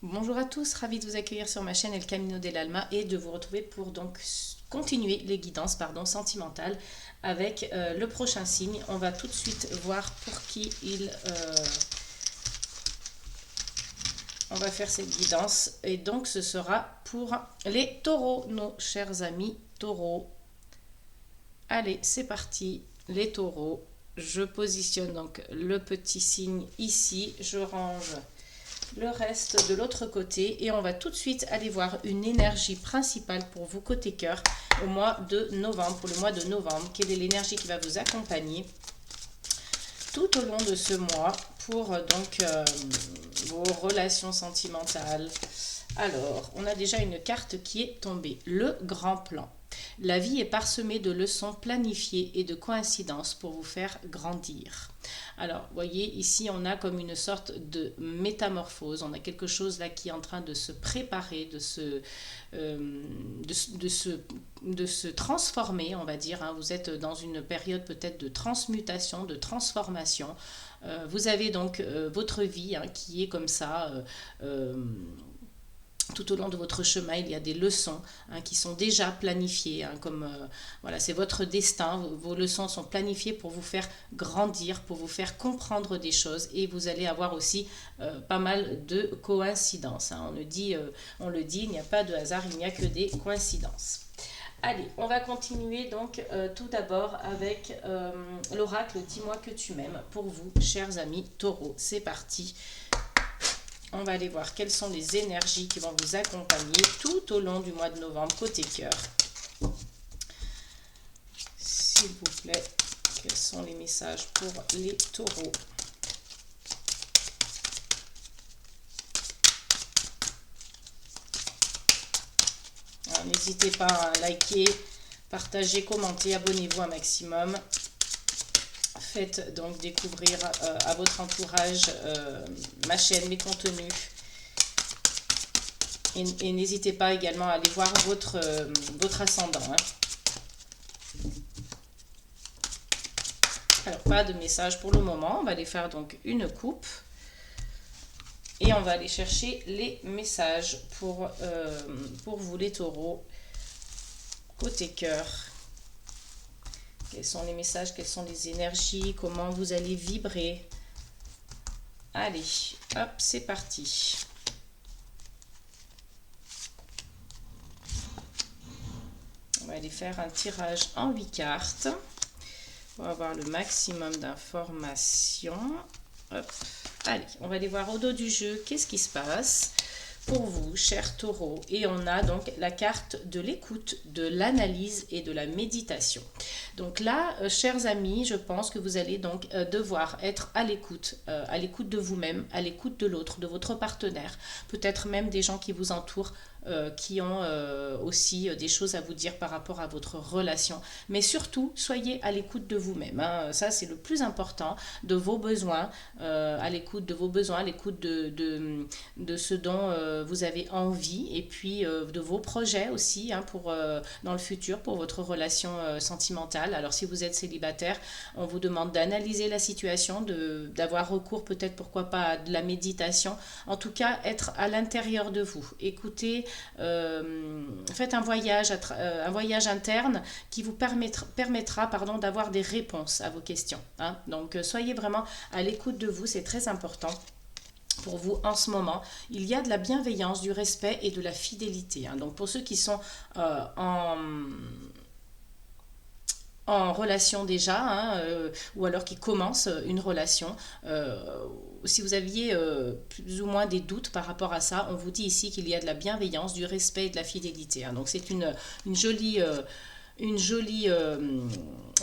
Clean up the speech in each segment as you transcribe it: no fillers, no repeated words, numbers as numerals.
Bonjour à tous, ravi de vous accueillir sur ma chaîne El Camino del Alma et de vous retrouver pour donc continuer les guidances sentimentales avec le prochain signe. On va tout de suite voir pour qui on va faire cette guidance et donc ce sera pour les taureaux, nos chers amis taureaux. Allez, c'est parti, les taureaux. Je positionne donc le petit signe ici, je range le reste de l'autre côté et on va tout de suite aller voir une énergie principale pour vous côté cœur au mois de novembre, pour le mois de novembre. Quelle est l'énergie qui va vous accompagner tout au long de ce mois pour vos relations sentimentales. Alors, on a déjà une carte qui est tombée, le grand plan. La vie est parsemée de leçons planifiées et de coïncidences pour vous faire grandir. Alors, voyez, ici, on a comme une sorte de métamorphose. On a quelque chose là qui est en train de se préparer, de se transformer, on va dire. Hein. Vous êtes dans une période peut-être de transmutation, de transformation. Vous avez donc votre vie hein, qui est comme ça. Tout au long de votre chemin, il y a des leçons hein, qui sont déjà planifiées, hein, comme voilà, c'est votre destin. Vos leçons sont planifiées pour vous faire grandir, pour vous faire comprendre des choses, et vous allez avoir aussi pas mal de coïncidences. Hein. On le dit, il n'y a pas de hasard, il n'y a que des coïncidences. Allez, on va continuer donc tout d'abord avec l'oracle Dis-moi que tu m'aimes pour vous, chers amis taureaux. C'est parti. On va aller voir quelles sont les énergies qui vont vous accompagner tout au long du mois de novembre côté cœur. S'il vous plaît, quels sont les messages pour les taureaux? N'hésitez pas à liker, partager, commenter, abonnez-vous un maximum. Faites donc découvrir à votre entourage ma chaîne, mes contenus. Et n'hésitez pas également à aller voir votre ascendant. Hein. Alors, pas de message pour le moment. On va aller faire donc une coupe. Et on va aller chercher les messages pour vous les taureaux. Côté cœur. Quels sont les messages, quelles sont les énergies, comment vous allez vibrer. Allez, hop, c'est parti. On va aller faire un tirage en 8 cartes pour avoir le maximum d'informations. Hop, allez, on va aller voir au dos du jeu qu'est-ce qui se passe pour vous, chers taureaux. Et on a donc la carte de l'écoute, de l'analyse et de la méditation. Donc là, chers amis, je pense que vous allez donc devoir être à l'écoute de vous-même, à l'écoute de l'autre, de votre partenaire, peut-être même des gens qui vous entourent, qui ont aussi des choses à vous dire par rapport à votre relation. Mais surtout, soyez à l'écoute de vous-même. Hein. Ça, c'est le plus important, de vos besoins, à l'écoute de vos besoins, à l'écoute de ce dont vous avez envie, et puis de vos projets aussi hein, dans le futur pour votre relation sentimentale. Alors si vous êtes célibataire, on vous demande d'analyser la situation, d'avoir recours peut-être pourquoi pas à de la méditation. En tout cas, être à l'intérieur de vous. Écoutez, faites un voyage interne qui vous permettra d'avoir des réponses à vos questions. Hein. Donc soyez vraiment à l'écoute de vous, c'est très important. Pour vous en ce moment, il y a de la bienveillance, du respect et de la fidélité. Hein. Donc pour ceux qui sont en relation déjà, hein, ou alors qui commencent une relation, si vous aviez plus ou moins des doutes par rapport à ça, on vous dit ici qu'il y a de la bienveillance, du respect et de la fidélité. Hein. Donc c'est une jolie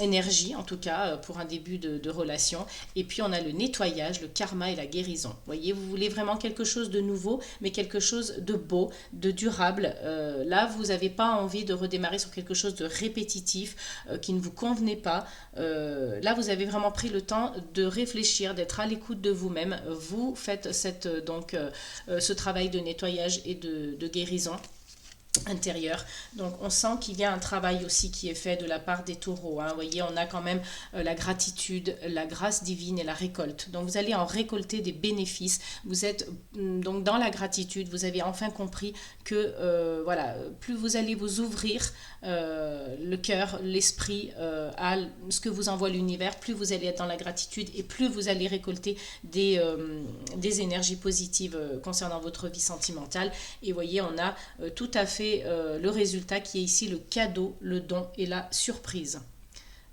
énergie, en tout cas, pour un début de relation. Et puis, on a le nettoyage, le karma et la guérison. Vous voyez, vous voulez vraiment quelque chose de nouveau, mais quelque chose de beau, de durable. Là, vous n'avez pas envie de redémarrer sur quelque chose de répétitif, qui ne vous convenait pas. Là, vous avez vraiment pris le temps de réfléchir, d'être à l'écoute de vous-même. Vous faites ce travail de nettoyage et de guérison. intérieur. Donc on sent qu'il y a un travail aussi qui est fait de la part des taureaux, hein. Vous voyez, on a quand même la gratitude, la grâce divine et la récolte. Donc vous allez en récolter des bénéfices. Vous êtes donc dans la gratitude, vous avez enfin compris que voilà, plus vous allez vous ouvrir le cœur, l'esprit à ce que vous envoie l'univers, plus vous allez être dans la gratitude et plus vous allez récolter des énergies positives concernant votre vie sentimentale. Et vous voyez, on a tout à fait le résultat qui est ici le cadeau, le don et la surprise.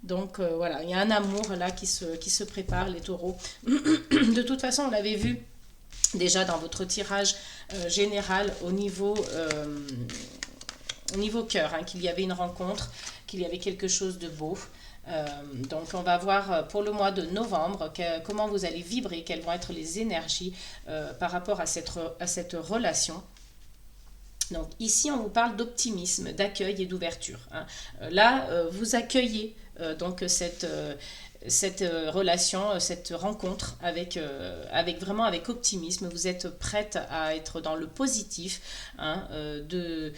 Donc voilà, il y a un amour là qui se prépare, les taureaux. De toute façon, on l'avait vu déjà dans votre tirage général au niveau cœur, hein, qu'il y avait une rencontre, qu'il y avait quelque chose de beau. Donc on va voir pour le mois de novembre comment vous allez vibrer, quelles vont être les énergies par rapport à cette relation. Donc ici, on vous parle d'optimisme, d'accueil et d'ouverture, hein. Là, vous accueillez donc cette relation, cette rencontre vraiment avec optimisme. Vous êtes prête à être dans le positif, hein, de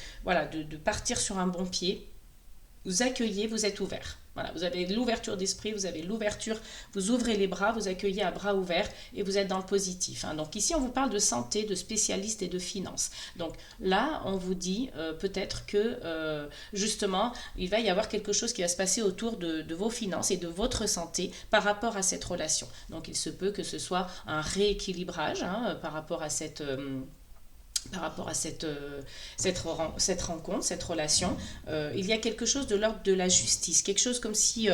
partir sur un bon pied. Vous accueillez, vous êtes ouvert. Voilà, vous avez l'ouverture d'esprit, vous avez l'ouverture, vous ouvrez les bras, vous accueillez à bras ouverts et vous êtes dans le positif, hein. Donc ici, on vous parle de santé, de spécialistes et de finances. Donc là, on vous dit peut-être que justement, il va y avoir quelque chose qui va se passer autour de vos finances et de votre santé par rapport à cette relation. Donc il se peut que ce soit un rééquilibrage, hein, par rapport à cette rencontre, cette relation. Il y a quelque chose de l'ordre de la justice, quelque chose comme si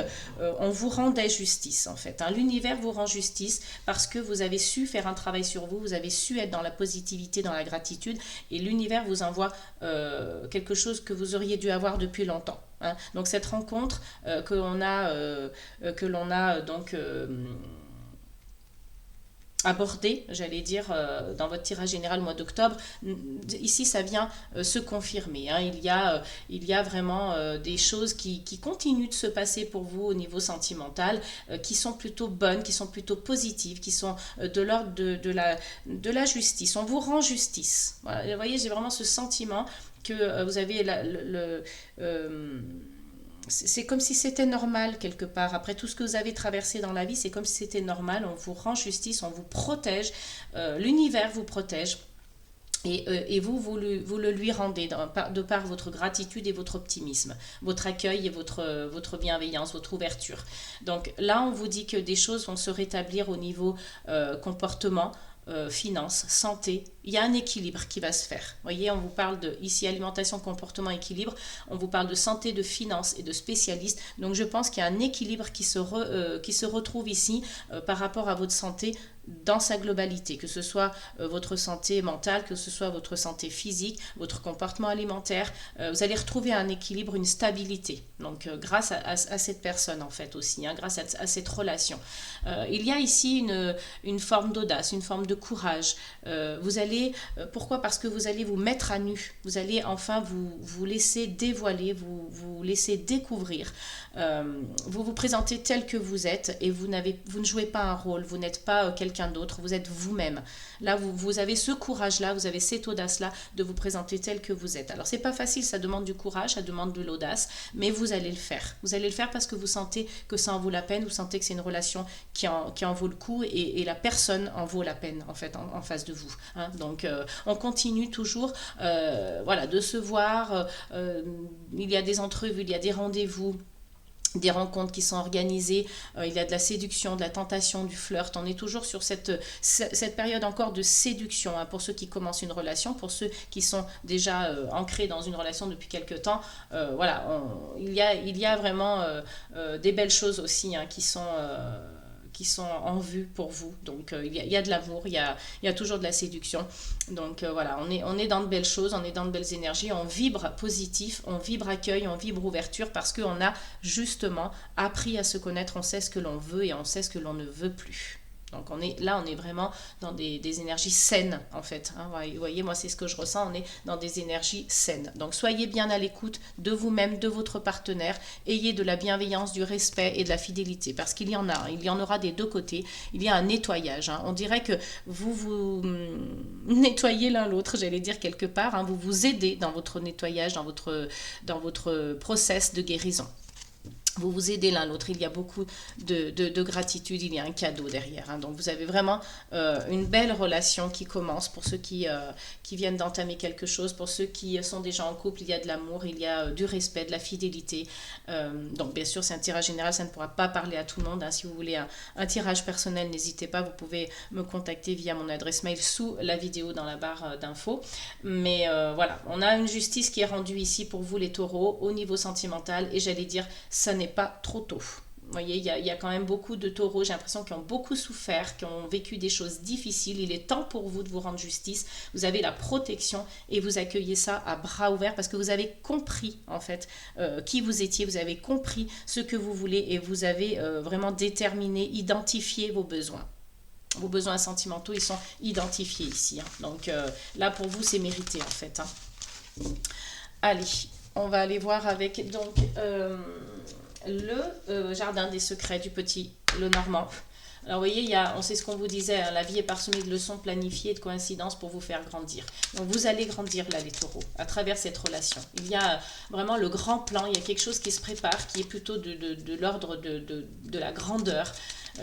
on vous rendait justice en fait, hein. L'univers vous rend justice parce que vous avez su faire un travail sur vous, vous avez su être dans la positivité, dans la gratitude, et l'univers vous envoie quelque chose que vous auriez dû avoir depuis longtemps, hein. Donc cette rencontre que l'on a donc abordé, j'allais dire, dans votre tirage général au mois d'octobre. Ici, ça vient se confirmer, hein. Il y a vraiment des choses qui continuent de se passer pour vous au niveau sentimental, qui sont plutôt bonnes, qui sont plutôt positives, qui sont de l'ordre de la justice. On vous rend justice. Voilà. Vous voyez, j'ai vraiment ce sentiment que vous avez c'est comme si c'était normal quelque part. Après tout ce que vous avez traversé dans la vie, c'est comme si c'était normal. On vous rend justice, on vous protège, l'univers vous protège. Et vous le lui rendez de par votre gratitude et votre optimisme, votre accueil et votre bienveillance, votre ouverture. Donc là, on vous dit que des choses vont se rétablir au niveau comportement, finances, santé. Il y a un équilibre qui va se faire. Vous voyez, on vous parle de, ici, alimentation, comportement, équilibre. On vous parle de santé, de finances et de spécialistes. Donc je pense qu'il y a un équilibre qui se retrouve ici par rapport à votre santé dans sa globalité, que ce soit votre santé mentale, que ce soit votre santé physique, votre comportement alimentaire. Vous allez retrouver un équilibre, une stabilité. Donc grâce à cette personne en fait aussi, hein, grâce à cette relation. Il y a ici une forme d'audace, une forme de courage. Vous allez, pourquoi? Parce que vous allez vous mettre à nu. Vous allez enfin vous laisser dévoiler, vous laisser découvrir. Vous vous présentez tel que vous êtes et vous ne jouez pas un rôle, vous n'êtes pas quelqu'un d'autre, vous êtes vous-même. Là, vous avez ce courage-là, vous avez cette audace-là de vous présenter tel que vous êtes. Alors, c'est pas facile, ça demande du courage, ça demande de l'audace, mais vous allez le faire. Vous allez le faire parce que vous sentez que ça en vaut la peine, vous sentez que c'est une relation qui en vaut le coup et la personne en vaut la peine, en fait, en face de vous, hein. Donc, on continue toujours de se voir. Il y a des entrevues, il y a des rendez-vous, des rencontres qui sont organisées, il y a de la séduction, de la tentation, du flirt. On est toujours sur cette période encore de séduction, hein, pour ceux qui commencent une relation, pour ceux qui sont déjà ancrés dans une relation depuis quelque temps. Il y a vraiment des belles choses aussi, hein, qui sont en vue pour vous. Donc il y a de l'amour, il y a toujours de la séduction. Donc on est dans de belles choses, on est dans de belles énergies, on vibre positif, on vibre accueil, on vibre ouverture parce qu'on a justement appris à se connaître, on sait ce que l'on veut et on sait ce que l'on ne veut plus. Donc là, on est vraiment dans des énergies saines en fait. Hein. Vous voyez, moi c'est ce que je ressens, on est dans des énergies saines. Donc soyez bien à l'écoute de vous-même, de votre partenaire. Ayez de la bienveillance, du respect et de la fidélité. Parce qu'il y en a, hein. Il y en aura des deux côtés. Il y a un nettoyage. Hein. On dirait que vous nettoyez l'un l'autre, j'allais dire quelque part. Hein. Vous vous aidez dans votre nettoyage, dans votre process de guérison. Vous vous aidez l'un l'autre, il y a beaucoup de gratitude, il y a un cadeau derrière. Hein. Donc vous avez vraiment une belle relation qui commence pour ceux qui viennent d'entamer quelque chose, pour ceux qui sont déjà en couple, il y a de l'amour, il y a du respect, de la fidélité. Donc bien sûr c'est un tirage général, ça ne pourra pas parler à tout le monde. Hein. Si vous voulez un tirage personnel, n'hésitez pas, vous pouvez me contacter via mon adresse mail sous la vidéo dans la barre d'infos. Mais voilà, on a une justice qui est rendue ici pour vous les taureaux au niveau sentimental et j'allais dire ça n'est pas trop tôt. Vous voyez, il y a quand même beaucoup de taureaux, j'ai l'impression, qui ont beaucoup souffert, qui ont vécu des choses difficiles. Il est temps pour vous de vous rendre justice. Vous avez la protection et vous accueillez ça à bras ouverts parce que vous avez compris, en fait, qui vous étiez, vous avez compris ce que vous voulez et vous avez vraiment déterminé, identifié vos besoins. Vos besoins sentimentaux, ils sont identifiés ici. Hein. Donc là, pour vous, c'est mérité, en fait. Hein. Allez, on va aller voir avec donc le jardin des secrets du petit Lenormand. Alors vous voyez, on sait ce qu'on vous disait, hein, la vie est parsemée de leçons planifiées et de coïncidences pour vous faire grandir. Donc vous allez grandir là les taureaux, à travers cette relation. Il y a vraiment le grand plan, il y a quelque chose qui se prépare, qui est plutôt de l'ordre de la grandeur.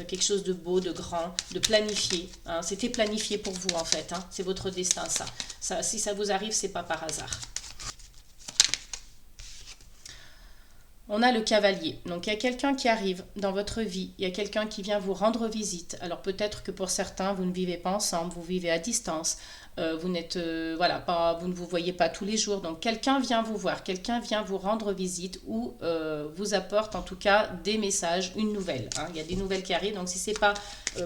Quelque chose de beau, de grand, de planifié. Hein. C'était planifié pour vous en fait, hein. C'est votre destin ça. Si ça vous arrive, c'est pas par hasard. On a le cavalier. Donc il y a quelqu'un qui arrive dans votre vie, il y a quelqu'un qui vient vous rendre visite. Alors peut-être que pour certains, vous ne vivez pas ensemble, vous vivez à distance. Vous n'êtes vous ne vous voyez pas tous les jours, donc quelqu'un vient vous voir, quelqu'un vient vous rendre visite ou vous apporte en tout cas des messages, une nouvelle. Hein. Il y a des nouvelles qui arrivent, donc si c'est pas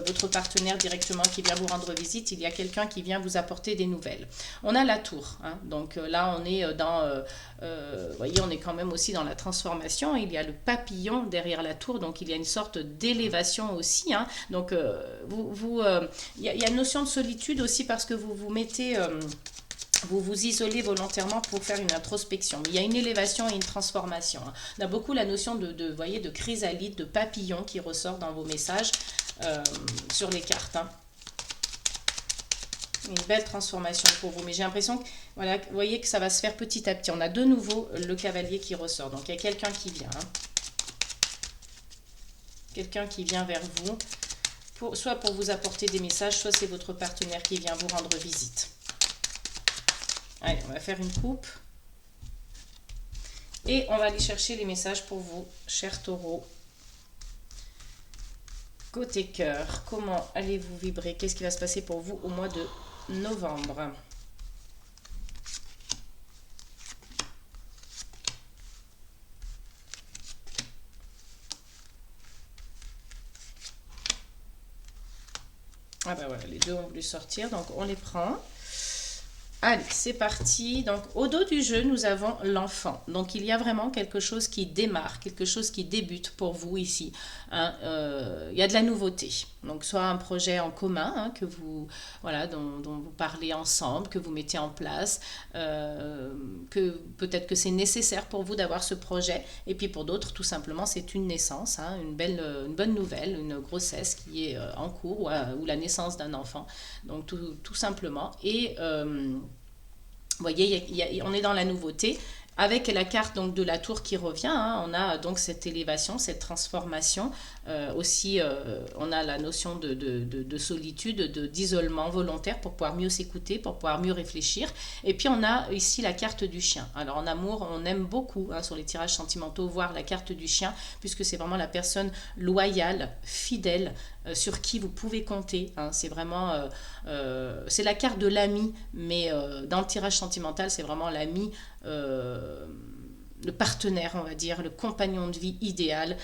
votre partenaire directement qui vient vous rendre visite, il y a quelqu'un qui vient vous apporter des nouvelles. On a la tour, hein. Donc là on est vous voyez, on est quand même aussi dans la transformation. Il y a le papillon derrière la tour, donc il y a une sorte d'élévation aussi. Hein. Donc il y a une notion de solitude aussi parce que vous vous mettez vous vous isolez volontairement pour faire une introspection. Mais il y a une élévation et une transformation. Hein. On a beaucoup la notion de chrysalide, de papillon qui ressort dans vos messages sur les cartes. Hein. Une belle transformation pour vous. Mais j'ai l'impression que, voilà, vous voyez que ça va se faire petit à petit. On a de nouveau le cavalier qui ressort. Donc il y a quelqu'un qui vient. Hein. Quelqu'un qui vient vers vous. Soit pour vous apporter des messages, soit c'est votre partenaire qui vient vous rendre visite. Allez, on va faire une coupe. Et on va aller chercher les messages pour vous, chers taureaux. Côté cœur, comment allez-vous vibrer? Qu'est-ce qui va se passer pour vous au mois de novembre? Ah ben voilà, les deux ont voulu sortir, donc on les prend. Allez, c'est parti. Donc, au dos du jeu, nous avons l'enfant. Donc, il y a vraiment quelque chose qui démarre, quelque chose qui débute pour vous ici. Hein, il y a de la nouveauté. Donc, soit un projet en commun hein, que vous, voilà, dont vous parlez ensemble, que vous mettez en place, que peut-être que c'est nécessaire pour vous d'avoir ce projet. Et puis, pour d'autres, tout simplement, c'est une naissance, hein, une bonne nouvelle, une grossesse qui est en cours ou la naissance d'un enfant. Donc, tout simplement. Et vous voyez, on est dans la nouveauté. Avec la carte donc, de la tour qui revient, hein, on a donc cette élévation, cette transformation. Aussi, on a la notion de solitude, d'isolement volontaire pour pouvoir mieux s'écouter, pour pouvoir mieux réfléchir. Et puis, on a ici la carte du chien. Alors, en amour, on aime beaucoup, hein, sur les tirages sentimentaux, voir la carte du chien, puisque c'est vraiment la personne loyale, fidèle, sur qui vous pouvez compter. Hein. C'est vraiment... c'est la carte de l'ami, mais dans le tirage sentimental, c'est vraiment l'ami le partenaire, on va dire, le compagnon de vie idéal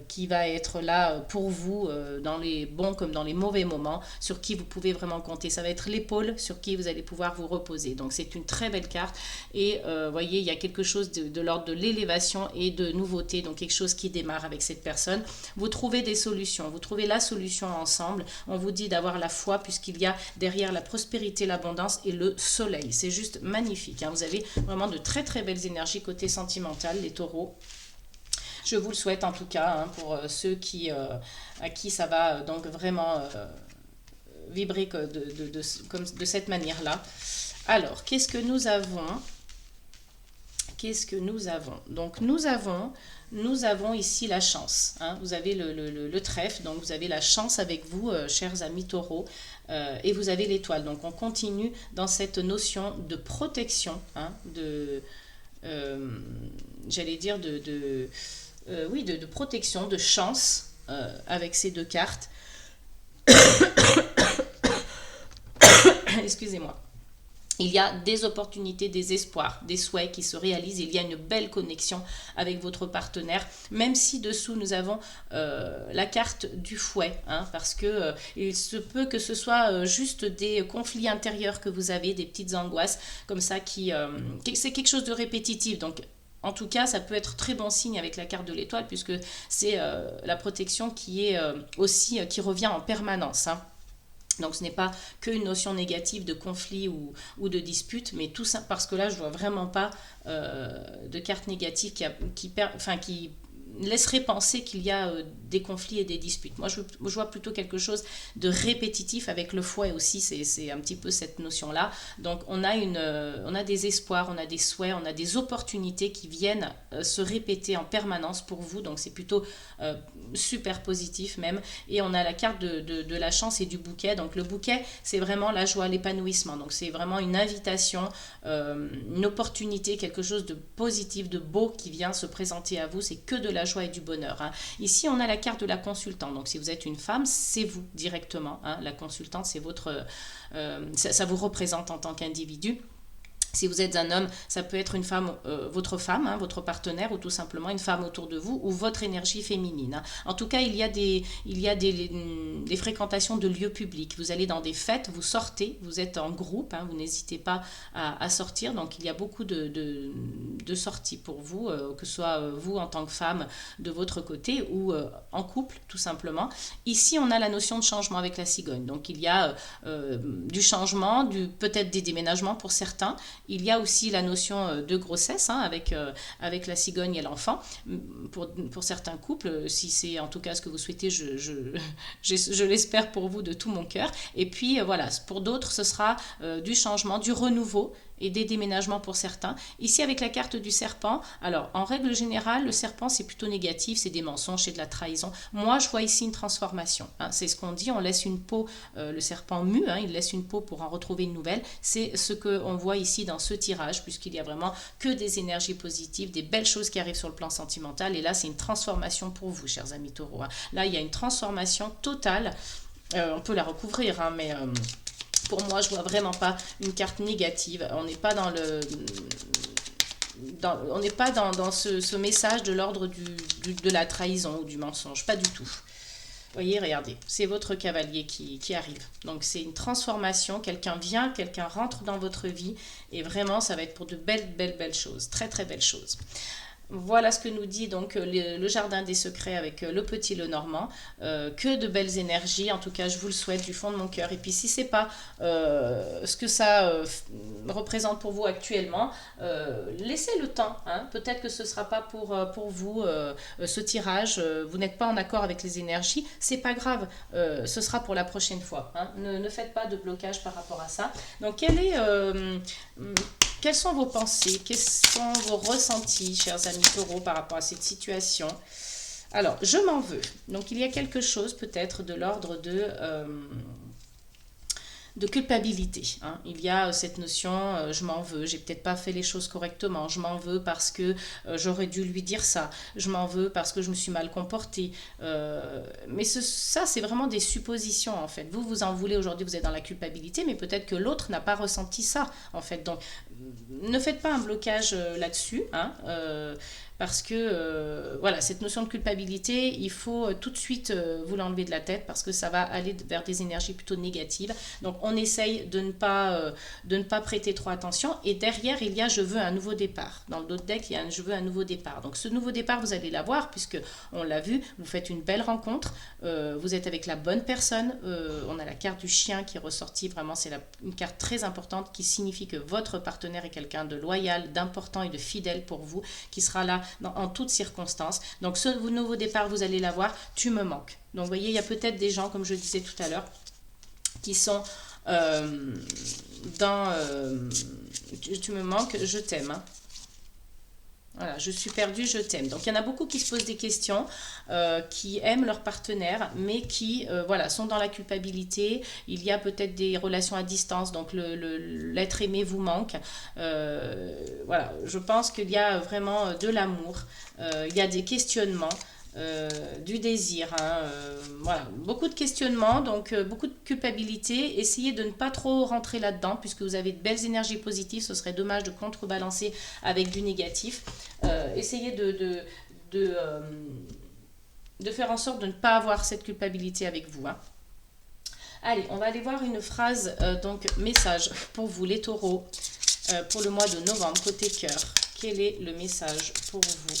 qui va être là pour vous dans les bons comme dans les mauvais moments, sur qui vous pouvez vraiment compter. Ça va être l'épaule sur qui vous allez pouvoir vous reposer. Donc c'est une très belle carte et voyez, il y a quelque chose de l'ordre de l'élévation et de nouveauté, donc quelque chose qui démarre avec cette personne. Vous trouvez des solutions, vous trouvez la solution ensemble. On vous dit d'avoir la foi puisqu'il y a derrière la prospérité, l'abondance et le soleil. C'est juste magnifique, hein. Vous avez vraiment de très très belles énergies côté sentimental, les taureaux. Je vous le souhaite en tout cas, hein, pour ceux à qui ça va donc vraiment vibrer comme de cette manière-là. Alors, qu'est-ce que nous avons? Qu'est-ce que nous avons? Donc, nous avons ici la chance, hein. Vous avez le trèfle, donc vous avez la chance avec vous, chers amis taureaux, et vous avez l'étoile. Donc, on continue dans cette notion de protection, hein, j'allais dire oui, de protection, de chance avec ces deux cartes. Excusez-moi. Il y a des opportunités, des espoirs, des souhaits qui se réalisent. Il y a une belle connexion avec votre partenaire, même si dessous nous avons la carte du fouet, hein, parce que il se peut que ce soit juste des conflits intérieurs que vous avez, des petites angoisses comme ça c'est quelque chose de répétitif. Donc en tout cas, ça peut être très bon signe avec la carte de l'étoile puisque c'est la protection qui est aussi qui revient en permanence, hein. Donc ce n'est pas qu'une notion négative de conflit ou de dispute, mais tout ça parce que là je ne vois vraiment pas de carte négative qui laisserait penser qu'il y a des conflits et des disputes. Moi je vois plutôt quelque chose de répétitif avec le fouet aussi, c'est un petit peu cette notion-là. Donc on a des espoirs, on a des souhaits, on a des opportunités qui viennent se répéter en permanence pour vous, donc c'est plutôt super positif même. Et on a la carte de la chance et du bouquet. Donc le bouquet, c'est vraiment la joie, l'épanouissement. Donc c'est vraiment une invitation, une opportunité, quelque chose de positif, de beau qui vient se présenter à vous. C'est que de la joie et du bonheur, hein. Ici, on a la carte de la consultante. Donc si vous êtes une femme, c'est vous directement, hein. La consultante, c'est ça vous représente en tant qu'individu. Si vous êtes un homme, ça peut être une femme, votre femme, hein, votre partenaire, ou tout simplement une femme autour de vous, ou votre énergie féminine, hein. En tout cas, il y a des fréquentations de lieux publics. Vous allez dans des fêtes, vous sortez, vous êtes en groupe, hein, vous n'hésitez pas à sortir. Donc, il y a beaucoup de sorties pour vous, que ce soit vous en tant que femme de votre côté ou en couple, tout simplement. Ici, on a la notion de changement avec la cigogne. Donc, il y a du changement, peut-être des déménagements pour certains. Il y a aussi la notion de grossesse, hein, avec la cigogne et l'enfant. Pour certains couples, si c'est en tout cas ce que vous souhaitez, je l'espère pour vous de tout mon cœur. Et puis voilà, pour d'autres, ce sera du changement, du renouveau et des déménagements pour certains. Ici, avec la carte du serpent, alors en règle générale, le serpent, c'est plutôt négatif, c'est des mensonges, c'est de la trahison. Moi, je vois ici une transformation, hein. C'est ce qu'on dit, on laisse une peau, le serpent mue, hein, il laisse une peau pour en retrouver une nouvelle. C'est ce qu'on voit ici dans ce tirage, puisqu'il y a vraiment que des énergies positives, des belles choses qui arrivent sur le plan sentimental. Et là, c'est une transformation pour vous, chers amis taureaux, hein. Là, il y a une transformation totale. On peut la recouvrir, hein, mais... pour moi, je vois vraiment pas une carte négative. On n'est pas dans ce message de l'ordre de la trahison ou du mensonge. Pas du tout. Vous voyez, regardez, c'est votre cavalier qui arrive. Donc, c'est une transformation. Quelqu'un vient, quelqu'un rentre dans votre vie. Et vraiment, ça va être pour de belles, belles, belles choses. Très, très belles choses. Voilà ce que nous dit donc le jardin des secrets avec le petit Lenormand. Que de belles énergies, en tout cas je vous le souhaite du fond de mon cœur. Et puis si c'est pas ce que ça représente pour vous actuellement, laissez le temps, hein. Peut-être que ce ne sera pas pour vous ce tirage, vous n'êtes pas en accord avec les énergies, c'est pas grave, ce sera pour la prochaine fois, hein. Ne faites pas de blocage par rapport à ça. Donc quelles sont vos pensées? Quels sont vos ressentis, chers amis taureaux, par rapport à cette situation? Alors, je m'en veux. Donc, il y a quelque chose peut-être de l'ordre de culpabilité, hein. Il y a cette notion, je m'en veux, j'ai peut-être pas fait les choses correctement, je m'en veux parce que j'aurais dû lui dire ça, je m'en veux parce que je me suis mal comportée. Mais ça, c'est vraiment des suppositions, en fait. Vous en voulez aujourd'hui, vous êtes dans la culpabilité, mais peut-être que l'autre n'a pas ressenti ça, en fait. Donc, ne faites pas un blocage là-dessus, hein, parce que voilà, cette notion de culpabilité, il faut tout de suite vous l'enlever de la tête parce que ça va aller vers des énergies plutôt négatives. Donc on essaye de ne pas prêter trop attention. Et derrière, il y a je veux un nouveau départ. Dans le dos de deck, il y a un je veux un nouveau départ. Donc ce nouveau départ, vous allez l'avoir puisque on l'a vu, vous faites une belle rencontre, vous êtes avec la bonne personne. On a la carte du chien qui est ressortie, vraiment c'est une carte très importante qui signifie que votre partenaire est quelqu'un de loyal, d'important et de fidèle pour vous, qui sera là en toutes circonstances. Donc ce nouveau départ, vous allez l'avoir, tu me manques. Donc vous voyez, il y a peut-être des gens, comme je disais tout à l'heure, qui sont dans tu me manques, je t'aime. Hein. Voilà, je suis perdue, je t'aime. Donc il y en a beaucoup qui se posent des questions, qui aiment leur partenaire, mais qui voilà, sont dans la culpabilité. Il y a peut-être des relations à distance, donc l'être aimé vous manque. Voilà, je pense qu'il y a vraiment de l'amour, il y a des questionnements. Du désir, hein, voilà, beaucoup de questionnements, donc beaucoup de culpabilité. Essayez de ne pas trop rentrer là-dedans puisque vous avez de belles énergies positives, ce serait dommage de contrebalancer avec du négatif. Essayez de faire en sorte de ne pas avoir cette culpabilité avec vous. Hein. Allez, on va aller voir une phrase, donc message pour vous les taureaux, pour le mois de novembre, côté cœur. Quel est le message pour vous ?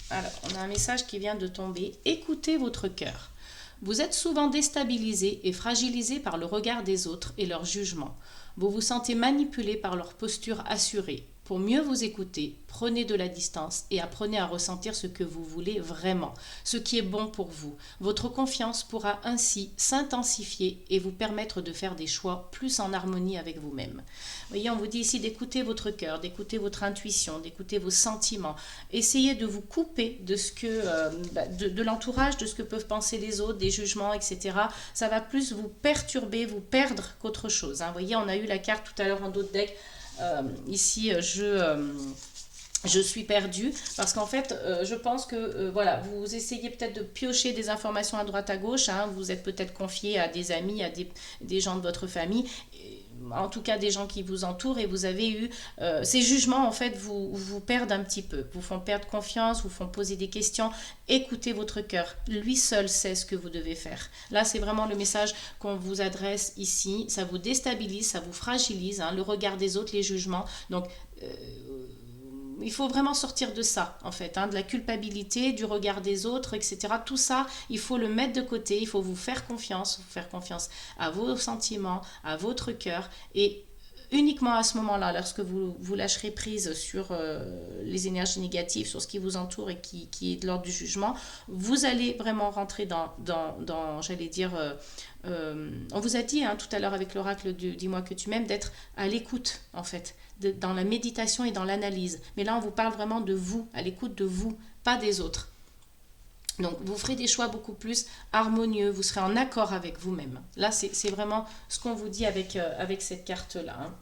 Alors, on a un message qui vient de tomber. Écoutez votre cœur. Vous êtes souvent déstabilisé et fragilisé par le regard des autres et leur jugement. Vous vous sentez manipulé par leur posture assurée. Pour mieux vous écouter, prenez de la distance et apprenez à ressentir ce que vous voulez vraiment, ce qui est bon pour vous. Votre confiance pourra ainsi s'intensifier et vous permettre de faire des choix plus en harmonie avec vous-même. Vous voyez, on vous dit ici d'écouter votre cœur, d'écouter votre intuition, d'écouter vos sentiments. Essayez de vous couper de ce que de l'entourage, de ce que peuvent penser les autres, des jugements, etc. Ça va plus vous perturber, vous perdre qu'autre chose. Hein. Vous voyez, on a eu la carte tout à l'heure en dos de deck. Ici, je suis perdue parce qu'en fait, je pense que voilà, vous essayez peut-être de piocher des informations à droite à gauche. Hein, vous êtes peut-être confié à des amis, à des gens de votre famille. En tout cas des gens qui vous entourent et vous avez eu ces jugements en fait vous perdent un petit peu, vous font perdre confiance, vous font poser des questions. Écoutez votre cœur, lui seul sait ce que vous devez faire. Là c'est vraiment le message qu'on vous adresse ici, ça vous déstabilise, ça vous fragilise, hein, le regard des autres, les jugements, donc il faut vraiment sortir de ça, en fait, hein, de la culpabilité, du regard des autres, etc. Tout ça, il faut le mettre de côté, il faut vous faire confiance à vos sentiments, à votre cœur, et uniquement à ce moment-là, lorsque vous lâcherez prise sur les énergies négatives, sur ce qui vous entoure et qui est de l'ordre du jugement, vous allez vraiment rentrer dans j'allais dire, on vous a dit hein, tout à l'heure avec l'oracle du Dis-moi que tu m'aimes, d'être à l'écoute, en fait, dans la méditation et dans l'analyse. Mais là, on vous parle vraiment de vous, à l'écoute de vous, pas des autres. Donc, vous ferez des choix beaucoup plus harmonieux, vous serez en accord avec vous-même. Là, c'est vraiment ce qu'on vous dit avec cette carte-là. Hein.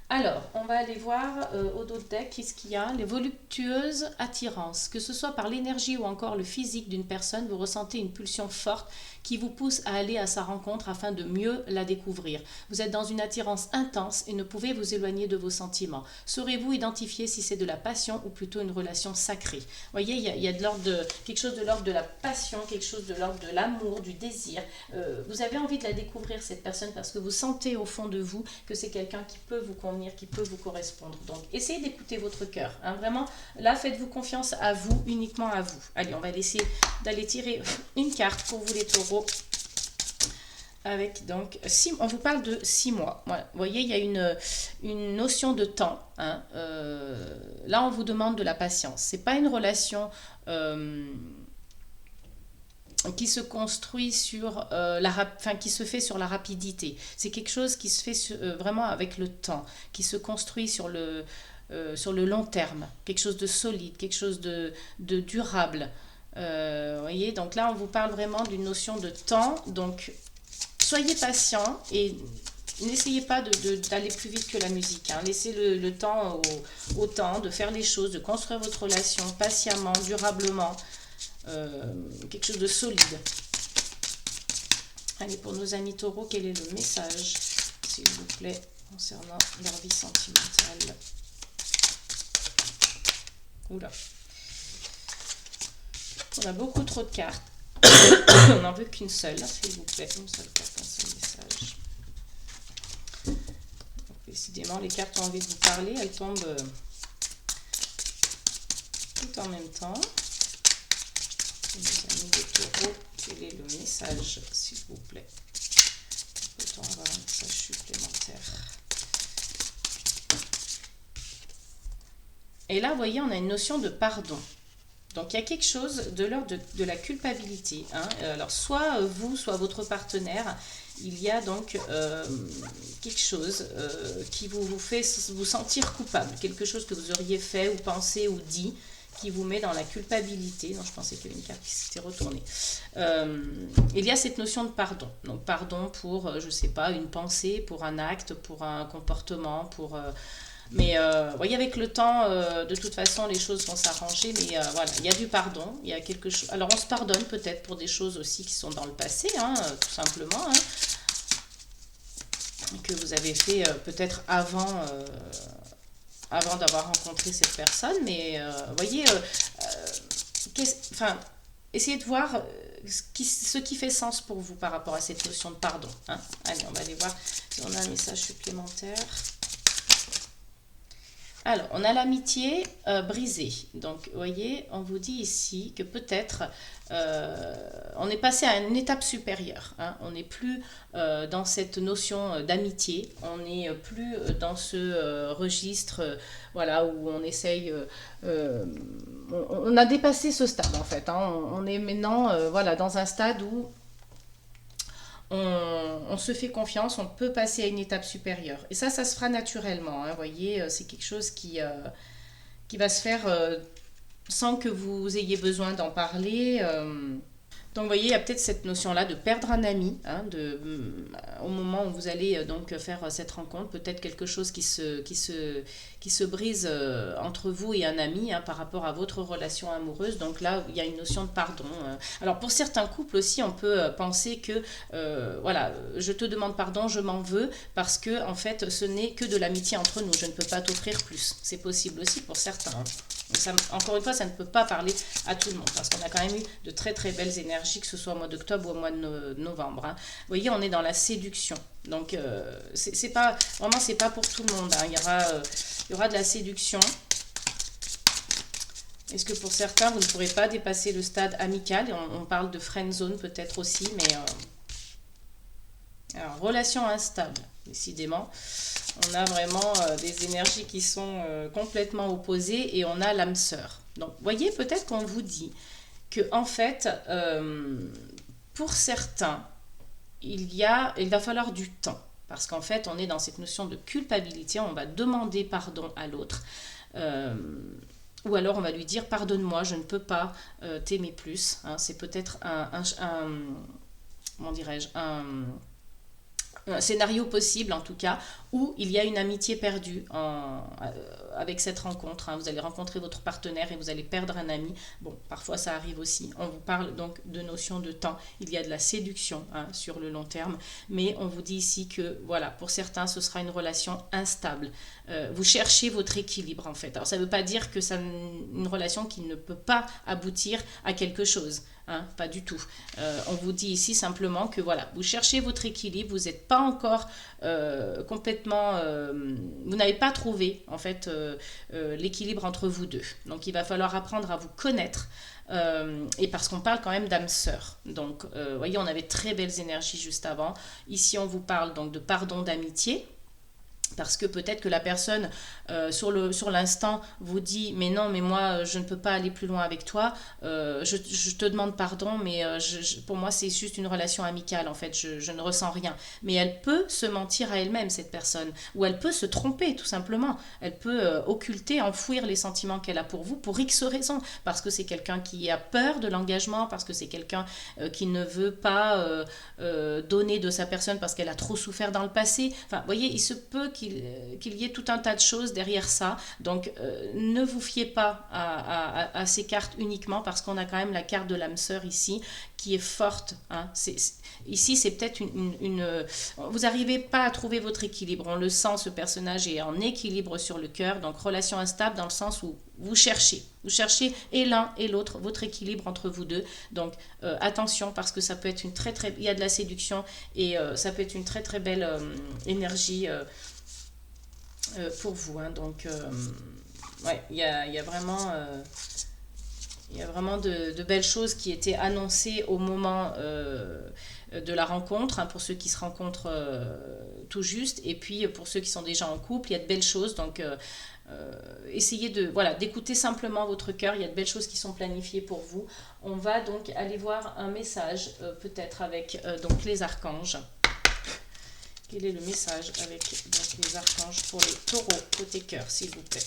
Alors, on va aller voir au dos de deck, qu'est-ce qu'il y a? Les voluptueuses attirances. Que ce soit par l'énergie ou encore le physique d'une personne, vous ressentez une pulsion forte qui vous pousse à aller à sa rencontre afin de mieux la découvrir. Vous êtes dans une attirance intense et ne pouvez vous éloigner de vos sentiments. Saurez-vous identifier si c'est de la passion ou plutôt une relation sacrée? Vous voyez, il y a quelque chose de l'ordre de la passion, quelque chose de l'ordre de l'amour, du désir. Vous avez envie de la découvrir, cette personne, parce que vous sentez au fond de vous que c'est quelqu'un qui peut vous convenir, qui peut vous correspondre. Donc, essayez d'écouter votre cœur. Hein, vraiment, là, faites-vous confiance à vous, uniquement à vous. Allez, on va essayer d'aller tirer une carte pour vous les taureaux. Avec donc, on vous parle de 6 mois. Voilà. Vous voyez, il y a une notion de temps. Hein. Là, on vous demande de la patience. Ce n'est pas une relation qui se construit sur qui se fait sur la rapidité. C'est quelque chose qui se fait vraiment avec le temps, qui se construit sur le long terme. Quelque chose de solide, quelque chose de durable. Voyez, donc là, on vous parle vraiment d'une notion de temps. Donc, soyez patient et n'essayez pas d'aller plus vite que la musique. Hein. Laissez le temps au temps de faire les choses, de construire votre relation patiemment, durablement. Quelque chose de solide. Allez, pour nos amis taureaux, quel est le message, s'il vous plaît, concernant leur vie sentimentale? Oula. On a beaucoup trop de cartes. On n'en veut qu'une seule, s'il vous plaît. Une seule carte, un seul message. Donc, décidément, les cartes ont envie de vous parler. Elles tombent tout en même temps. Mes amis de taureau, quel est le message, s'il vous plaît? Peut-on avoir un message supplémentaire? Et là, vous voyez, on a une notion de pardon. Donc, il y a quelque chose de l'ordre de la culpabilité. Hein. Alors, soit vous, soit votre partenaire, il y a donc quelque chose qui vous fait vous sentir coupable. Quelque chose que vous auriez fait ou pensé ou dit qui vous met dans la culpabilité. Non, je pensais qu'il y avait une carte qui s'était retournée. Il y a cette notion de pardon. Donc, pardon pour, je ne sais pas, une pensée, pour un acte, pour un comportement, pour... Mais vous voyez, avec le temps, de toute façon, les choses vont s'arranger. Mais voilà, il y a du pardon. Il y a quelque chose. Alors, on se pardonne peut-être pour des choses aussi qui sont dans le passé, hein, tout simplement, hein, que vous avez fait peut-être avant d'avoir rencontré cette personne. Mais vous voyez, enfin, essayez de voir ce qui fait sens pour vous par rapport à cette notion de pardon. Hein. Allez, on va aller voir si on a un message supplémentaire. Alors, on a l'amitié brisée. Donc, vous voyez, on vous dit ici que peut-être on est passé à une étape supérieure. Hein. On n'est plus dans cette notion d'amitié. On n'est plus dans ce registre voilà, où on essaye... on a dépassé ce stade, en fait. Hein. On est maintenant voilà, dans un stade où... On se fait confiance, on peut passer à une étape supérieure. Et ça se fera naturellement. Hein, vous voyez, c'est quelque chose qui va se faire sans que vous ayez besoin d'en parler. Donc, vous voyez, il y a peut-être cette notion-là de perdre un ami, hein, au moment où vous allez donc faire cette rencontre, peut-être quelque chose qui se brise entre vous et un ami, hein, par rapport à votre relation amoureuse. Donc là, il y a une notion de pardon. Alors, pour certains couples aussi, on peut penser que, voilà, je te demande pardon, je m'en veux, parce que, en fait, ce n'est que de l'amitié entre nous. Je ne peux pas t'offrir plus. C'est possible aussi pour certains. Hein. Ça, encore une fois, ça ne peut pas parler à tout le monde, parce qu'on a quand même eu de très très belles énergies, que ce soit au mois d'octobre ou au mois de novembre. Hein. Vous voyez, on est dans la séduction. Donc, c'est pas, vraiment, c'est pas pour tout le monde. Hein. Il y aura de la séduction. Est-ce que pour certains, vous ne pourrez pas dépasser le stade amical? On parle de friend zone peut-être aussi, mais... alors, relation instable, décidément. On a vraiment des énergies qui sont complètement opposées et on a l'âme sœur. Donc, voyez, peut-être qu'on vous dit que, en fait, pour certains, il va falloir du temps. Parce qu'en fait, on est dans cette notion de culpabilité. On va demander pardon à l'autre. Ou alors, on va lui dire, pardonne-moi, je ne peux pas t'aimer plus. Hein, c'est peut-être comment dirais-je, un scénario possible en tout cas, où il y a une amitié perdue avec cette rencontre. Hein. Vous allez rencontrer votre partenaire et vous allez perdre un ami. Bon, parfois ça arrive aussi. On vous parle donc de notion de temps. Il y a de la séduction, hein, sur le long terme, mais on vous dit ici que voilà, pour certains, ce sera une relation instable. Vous cherchez votre équilibre en fait. Alors ça ne veut pas dire que c'est une relation qui ne peut pas aboutir à quelque chose. Hein, pas du tout. On vous dit ici simplement que voilà, vous cherchez votre équilibre, vous n'êtes pas encore complètement... vous n'avez pas trouvé en fait l'équilibre entre vous deux. Donc il va falloir apprendre à vous connaître. Et parce qu'on parle quand même d'âme sœur. Donc, vous voyez, on avait très belles énergies juste avant. Ici, on vous parle donc de pardon, d'amitié. Parce que peut-être que la personne, sur l'instant, vous dit « Mais non, mais moi, je ne peux pas aller plus loin avec toi. Je te demande pardon, mais pour moi, c'est juste une relation amicale, en fait. Je ne ressens rien. » Mais elle peut se mentir à elle-même, cette personne. Ou elle peut se tromper, tout simplement. Elle peut occulter, enfouir les sentiments qu'elle a pour vous, pour X raisons. Parce que c'est quelqu'un qui a peur de l'engagement, parce que c'est quelqu'un qui ne veut pas donner de sa personne parce qu'elle a trop souffert dans le passé. Enfin, vous voyez, il se peut qu'il y ait tout un tas de choses derrière ça. Donc, ne vous fiez pas à ces cartes uniquement parce qu'on a quand même la carte de l'âme sœur ici qui est forte. Hein. ici c'est peut-être vous n'arrivez pas à trouver votre équilibre. On le sent, ce personnage est en équilibre sur le cœur, donc relation instable dans le sens où vous cherchez et l'un et l'autre, votre équilibre entre vous deux. Donc attention, parce que ça peut être il y a de la séduction et ça peut être une très très belle énergie pour vous. Hein. Donc ouais, il y a vraiment... il y a vraiment de belles choses qui étaient annoncées au moment de la rencontre, hein, pour ceux qui se rencontrent tout juste, et puis pour ceux qui sont déjà en couple, il y a de belles choses, donc essayez d'écouter simplement votre cœur, il y a de belles choses qui sont planifiées pour vous. On va donc aller voir un message, peut-être avec donc les archanges. Quel est le message avec donc, les archanges pour les taureaux côté cœur, s'il vous plaît?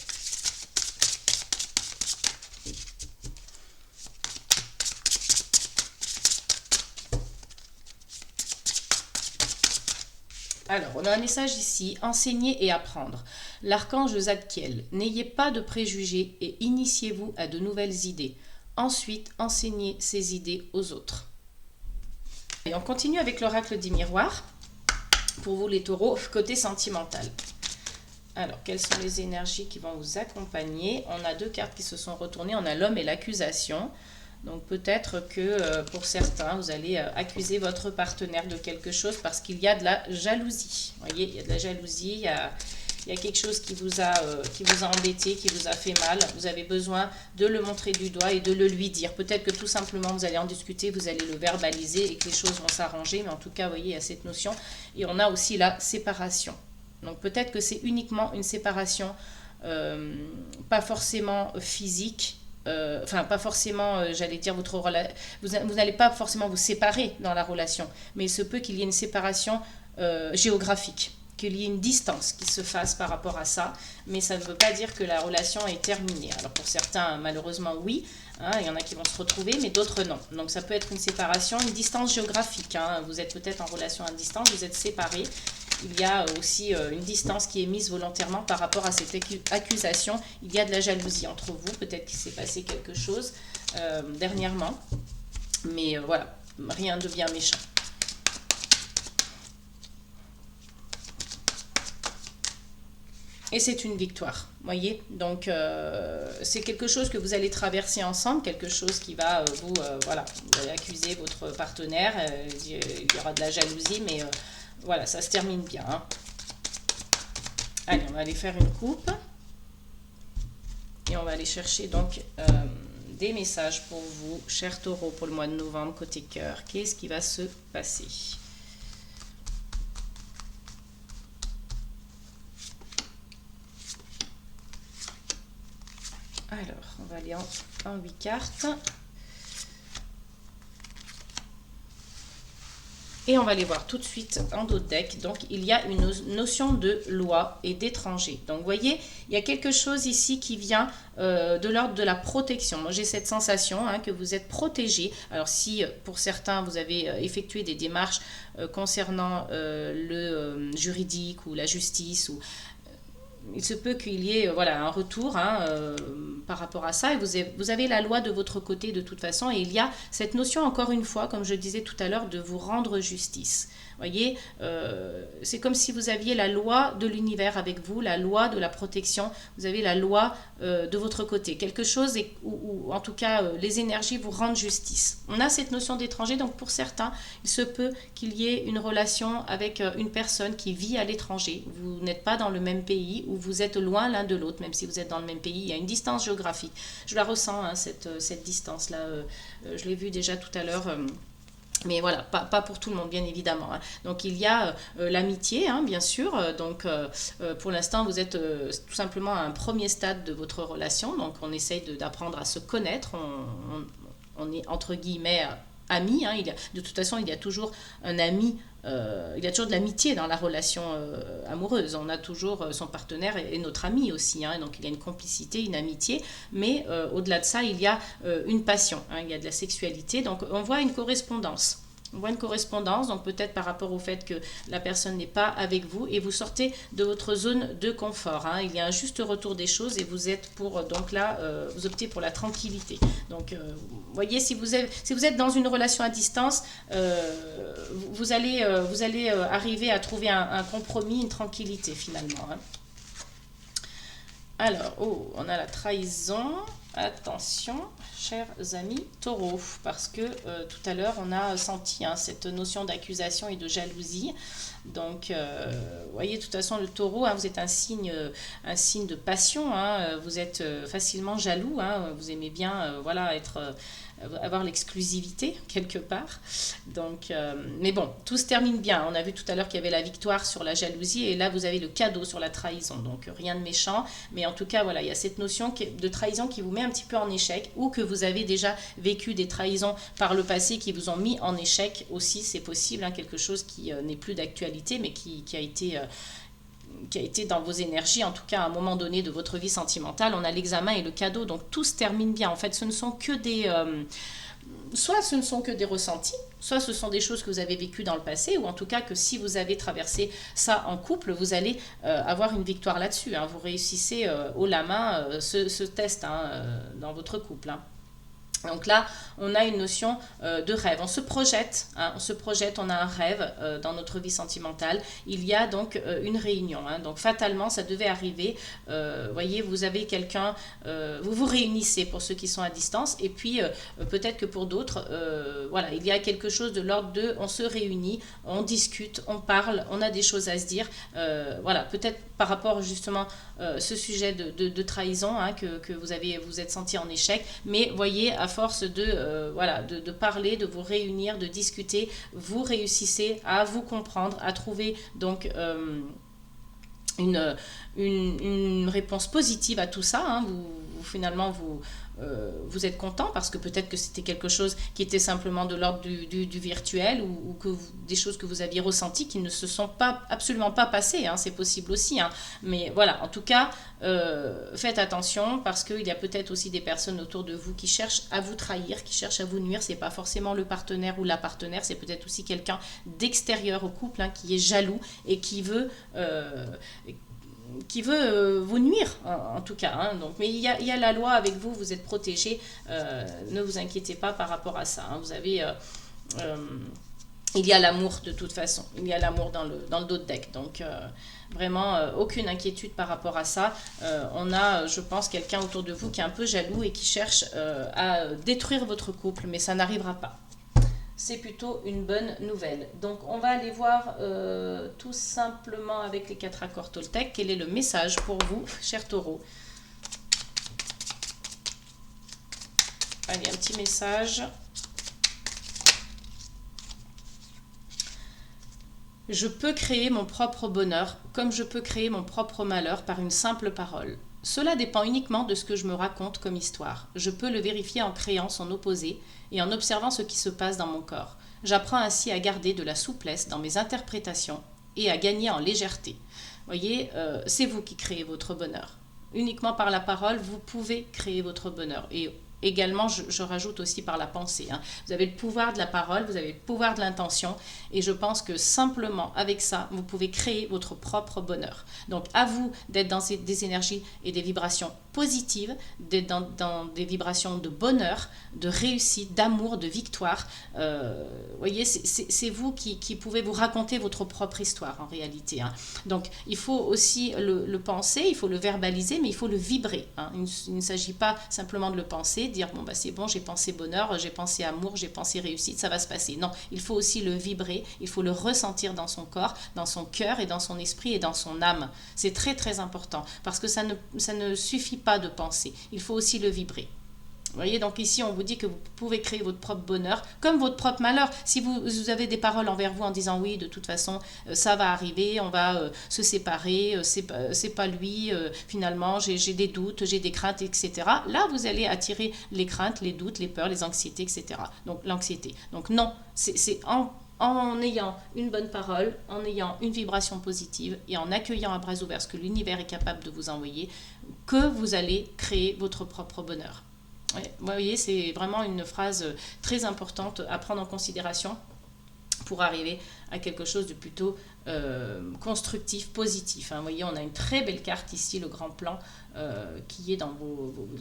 Alors, on a un message ici, enseigner et apprendre. L'archange Zadkiel, n'ayez pas de préjugés et initiez-vous à de nouvelles idées. Ensuite, enseignez ces idées aux autres. Et on continue avec l'oracle des miroirs. Pour vous les taureaux, côté sentimental. Alors, quelles sont les énergies qui vont vous accompagner? On a deux cartes qui se sont retournées, on a l'homme et l'accusation. Donc peut-être que pour certains, vous allez accuser votre partenaire de quelque chose parce qu'il y a de la jalousie. Vous voyez, il y a de la jalousie, il y a quelque chose qui vous a embêté, qui vous a fait mal. Vous avez besoin de le montrer du doigt et de le lui dire. Peut-être que tout simplement, vous allez en discuter, vous allez le verbaliser et que les choses vont s'arranger. Mais en tout cas, vous voyez, il y a cette notion. Et on a aussi la séparation. Donc peut-être que c'est uniquement une séparation, pas forcément physique, pas forcément, j'allais dire, vous n'allez pas forcément vous séparer dans la relation, mais il se peut qu'il y ait une séparation géographique, qu'il y ait une distance qui se fasse par rapport à ça, mais ça ne veut pas dire que la relation est terminée. Alors pour certains, malheureusement, oui, hein, il y en a qui vont se retrouver, mais d'autres non. Donc ça peut être une séparation, une distance géographique, hein. Vous êtes peut-être en relation à distance, vous êtes séparés. Il y a aussi une distance qui est mise volontairement par rapport à cette accusation. Il y a de la jalousie entre vous. Peut-être qu'il s'est passé quelque chose dernièrement. Mais voilà, rien de bien méchant. Et c'est une victoire, voyez. Donc, c'est quelque chose que vous allez traverser ensemble, quelque chose qui va vous allez accuser votre partenaire. Il y aura de la jalousie, mais... voilà, ça se termine bien. Hein. Allez, on va aller faire une coupe. Et on va aller chercher donc des messages pour vous, chers taureaux, pour le mois de novembre, côté cœur. Qu'est-ce qui va se passer? Alors, on va aller en 8 cartes. Et on va les voir tout de suite en dos de deck. Donc, il y a une notion de loi et d'étranger. Donc, vous voyez, il y a quelque chose ici qui vient de l'ordre de la protection. Moi, j'ai cette sensation que vous êtes protégé. Alors, si pour certains, vous avez effectué des démarches concernant le juridique ou la justice ou... il se peut qu'il y ait un retour par rapport à ça, et vous avez la loi de votre côté de toute façon, et il y a cette notion, encore une fois, comme je disais tout à l'heure, de vous rendre justice. Voyez, c'est comme si vous aviez la loi de l'univers avec vous, la loi de la protection, vous avez la loi de votre côté, quelque chose où en tout cas les énergies vous rendent justice. On a cette notion d'étranger, donc pour certains, il se peut qu'il y ait une relation avec une personne qui vit à l'étranger, vous n'êtes pas dans le même pays, ou vous êtes loin l'un de l'autre, même si vous êtes dans le même pays, il y a une distance géographique. Je la ressens, cette distance-là, je l'ai vu déjà tout à l'heure. Mais voilà, pas pour tout le monde, bien évidemment. Hein. Donc, il y a l'amitié, bien sûr. Donc, pour l'instant, vous êtes tout simplement à un premier stade de votre relation. Donc, on essaye d'apprendre à se connaître. On est, entre guillemets, amis. Hein. De toute façon, il y a toujours un ami. Il y a toujours de l'amitié dans la relation amoureuse. On a toujours son partenaire et notre ami aussi. Hein. Donc, il y a une complicité, une amitié. Mais au-delà de ça, il y a une passion. Hein. Il y a de la sexualité. Donc, on voit une correspondance. On voit une correspondance, donc peut-être par rapport au fait que la personne n'est pas avec vous et vous sortez de votre zone de confort. Hein. Il y a un juste retour des choses et vous êtes pour, donc là, vous optez pour la tranquillité. Donc, vous voyez, si vous êtes dans une relation à distance, vous allez arriver à trouver un compromis, une tranquillité finalement. Hein. Alors, oh, on a la trahison. Attention, chers amis taureaux, parce que tout à l'heure, on a senti hein, cette notion d'accusation et de jalousie. Donc, vous voyez, de toute façon, le taureau, hein, vous êtes un signe de passion. Hein, vous êtes facilement jaloux. Hein, vous aimez bien voilà, avoir l'exclusivité quelque part. Donc, mais bon, tout se termine bien. On a vu tout à l'heure qu'il y avait la victoire sur la jalousie et là, vous avez le cadeau sur la trahison. Donc, rien de méchant. Mais en tout cas, voilà, il y a cette notion de trahison qui vous met un petit peu en échec ou que vous avez déjà vécu des trahisons par le passé qui vous ont mis en échec aussi. C'est possible, hein, quelque chose qui n'est plus d'actualité mais qui a été dans vos énergies, en tout cas à un moment donné de votre vie sentimentale. On a l'examen et le cadeau, donc tout se termine bien. En fait, ce ne sont que soit ce ne sont que des ressentis, soit ce sont des choses que vous avez vécues dans le passé, ou en tout cas que si vous avez traversé ça en couple, vous allez avoir une victoire là-dessus. Hein. Vous réussissez haut la main ce test hein, dans votre couple. Hein. Donc là, on a une notion de rêve. On se projette, hein, on a un rêve dans notre vie sentimentale. Il y a donc une réunion. Hein, donc fatalement, ça devait arriver. Voyez, vous avez quelqu'un, vous vous réunissez pour ceux qui sont à distance. Et puis, peut-être que pour d'autres, voilà, il y a quelque chose de l'ordre de, on se réunit, on discute, on parle, on a des choses à se dire. Voilà, peut-être par rapport justement ce sujet de trahison hein, que vous êtes senti en échec. Mais voyez, à force de parler, de vous réunir, de discuter, vous réussissez à vous comprendre, à trouver donc une réponse positive à tout ça. Hein. Finalement, vous êtes content parce que peut-être que c'était quelque chose qui était simplement de l'ordre du virtuel ou des choses que vous aviez ressenties qui ne se sont absolument pas passées. Hein. C'est possible aussi. Hein. Mais voilà, en tout cas, faites attention parce qu'il y a peut-être aussi des personnes autour de vous qui cherchent à vous trahir, qui cherchent à vous nuire. C'est pas forcément le partenaire ou la partenaire, c'est peut-être aussi quelqu'un d'extérieur au couple hein, qui est jaloux et qui veut vous nuire en tout cas. Hein. Donc, mais il y a la loi avec vous, vous êtes protégés, ne vous inquiétez pas par rapport à ça. Hein. Vous avez, il y a l'amour de toute façon, il y a l'amour dans le dos de deck. Donc vraiment aucune inquiétude par rapport à ça. On a, je pense, quelqu'un autour de vous qui est un peu jaloux et qui cherche à détruire votre couple, mais ça n'arrivera pas. C'est plutôt une bonne nouvelle. Donc, on va aller voir tout simplement avec les 4 accords Toltec, quel est le message pour vous, chers taureaux. Allez, un petit message. Je peux créer mon propre bonheur, comme je peux créer mon propre malheur par une simple parole. Cela dépend uniquement de ce que je me raconte comme histoire. Je peux le vérifier en créant son opposé et en observant ce qui se passe dans mon corps. J'apprends ainsi à garder de la souplesse dans mes interprétations et à gagner en légèreté. Voyez, c'est vous qui créez votre bonheur. Uniquement par la parole, vous pouvez créer votre bonheur. Et également, je rajoute aussi par la pensée. Hein. Vous avez le pouvoir de la parole, vous avez le pouvoir de l'intention. Et je pense que simplement, avec ça, vous pouvez créer votre propre bonheur. Donc, à vous d'être dans des énergies et des vibrations positives, d'être dans des vibrations de bonheur, de réussite, d'amour, de victoire. Voyez, c'est vous qui pouvez vous raconter votre propre histoire, en réalité. Hein. Donc, il faut aussi le penser, il faut le verbaliser, mais il faut le vibrer. Hein. Il ne s'agit pas simplement de le penser, dire bon bah c'est bon, j'ai pensé bonheur, j'ai pensé amour, j'ai pensé réussite, ça va se passer. Non, il faut aussi le vibrer, il faut le ressentir dans son corps, dans son cœur et dans son esprit et dans son âme. C'est très très important parce que ça ne suffit pas de penser, il faut aussi le vibrer. Vous voyez, donc ici on vous dit que vous pouvez créer votre propre bonheur comme votre propre malheur. Si vous avez des paroles envers vous en disant oui, de toute façon ça va arriver, on va se séparer, c'est pas lui, finalement j'ai des doutes, j'ai des craintes, etc. Là vous allez attirer les craintes, les doutes, les peurs, les anxiétés, etc. Donc l'anxiété. Donc non, c'est en ayant une bonne parole, en ayant une vibration positive et en accueillant à bras ouverts ce que l'univers est capable de vous envoyer, que vous allez créer votre propre bonheur. Ouais, vous voyez, c'est vraiment une phrase très importante à prendre en considération. pour arriver à quelque chose de plutôt constructif, positif. Vous voyez, on a une très belle carte ici, le grand plan, qui est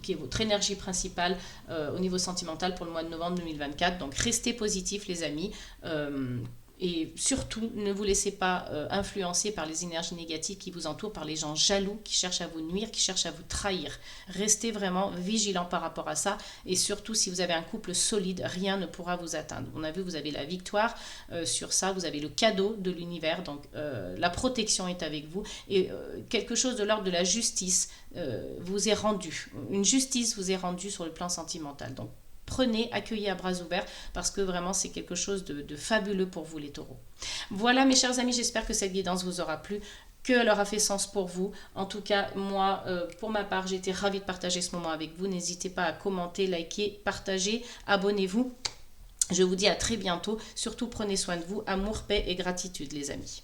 qui est votre énergie principale au niveau sentimental pour le mois de novembre 2024. Donc restez positifs les amis. Et surtout, ne vous laissez pas influencer par les énergies négatives qui vous entourent, par les gens jaloux qui cherchent à vous nuire, qui cherchent à vous trahir. Restez vraiment vigilants par rapport à ça. Et surtout, si vous avez un couple solide, rien ne pourra vous atteindre. On a vu, vous avez la victoire sur ça, vous avez le cadeau de l'univers. Donc, la protection est avec vous. Et quelque chose de l'ordre de la justice vous est rendu. Une justice vous est rendue sur le plan sentimental. Donc, prenez, accueillez à bras ouverts parce que vraiment c'est quelque chose de fabuleux pour vous les taureaux. Voilà mes chers amis, j'espère que cette guidance vous aura plu, qu'elle aura fait sens pour vous. En tout cas, moi, pour ma part, j'ai été ravie de partager ce moment avec vous. N'hésitez pas à commenter, liker, partager, abonnez-vous. Je vous dis à très bientôt. Surtout, prenez soin de vous. Amour, paix et gratitude les amis.